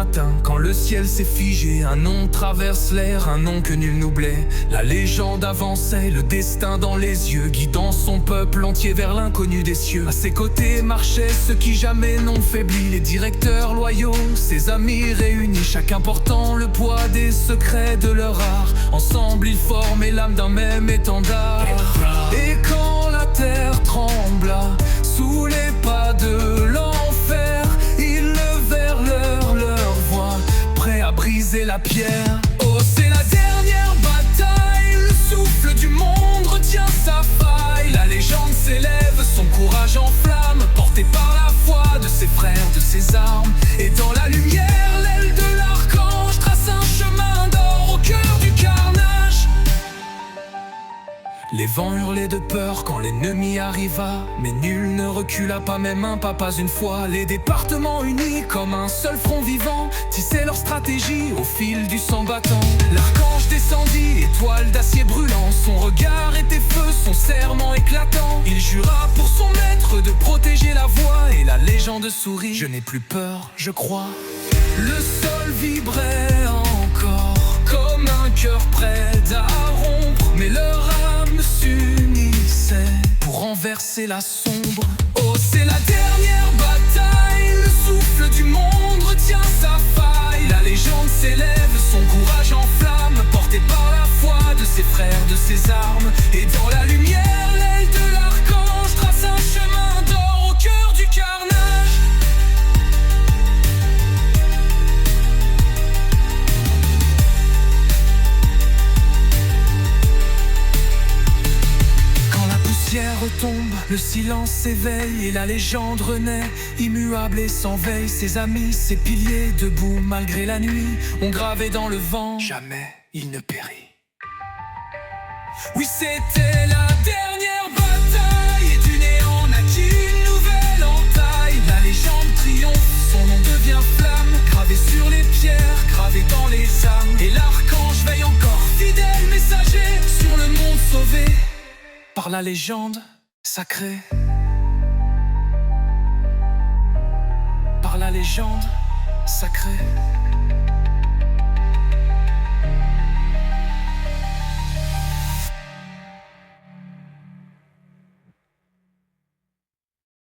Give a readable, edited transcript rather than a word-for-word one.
matin, quand le ciel s'est figé, un nom traverse l'air, un nom que nul n'oubliait. La légende avançait, le destin dans les yeux, guidant son peuple entier vers l'inconnu des cieux. À ses côtés marchaient ceux qui jamais n'ont faibli, les directeurs loyaux, ses amis réunis, chacun portant le poids des secrets de leur art. Ensemble ils formaient l'âme d'un même étendard. Et quand la terre trembla sous les pas de l'enfer, ils levèrent leur voix, prêts à briser la pierre. Oh, c'est la dernière bataille, le souffle du monde retient sa faille. La légende s'élève, son courage en flamme, porté par la foi de ses frères, de ses armes. Et dans la lumière, l'aile de l'archange trace un chemin d'or au cœur du carnage. Les vents hurlaient de peur quand l'ennemi arriva, mais nul ne recula, pas même un pas, pas une fois. Les départements unis comme un seul front vivant tissaient leur stratégie au fil du sang battant. L'archange descendit, étoile d'acier brûlant, son regard était feu, son serment éclatant. Il jura pour son maître de protéger la voie, et la légende sourit: je n'ai plus peur, je crois. Le sol vibrait encore comme un cœur prêt à rompre, mais leur âme s'unissait pour renverser la sombre. Oh, c'est la dernière bataille, le souffle du monde retient sa faille. La légende s'élève, son courage en flamme, porté par la foi de ses frères, de ses armes. Et dans la lumière, l'aile de l'archange trace un chemin d'or au cœur du carnage. Retombe, le silence s'éveille et la légende renaît, immuable et sans veille. Ses amis, ses piliers, debout malgré la nuit, ont gravé dans le vent: jamais il ne périt. Oui, c'était la dernière bataille, et du néant naquit une nouvelle entaille. La légende triomphe, son nom devient flamme, gravé sur les pierres, gravé dans les âmes. Et l'archange veille encore, fidèle messager, sur le monde sauvé par la légende sacrée. Par la légende sacrée.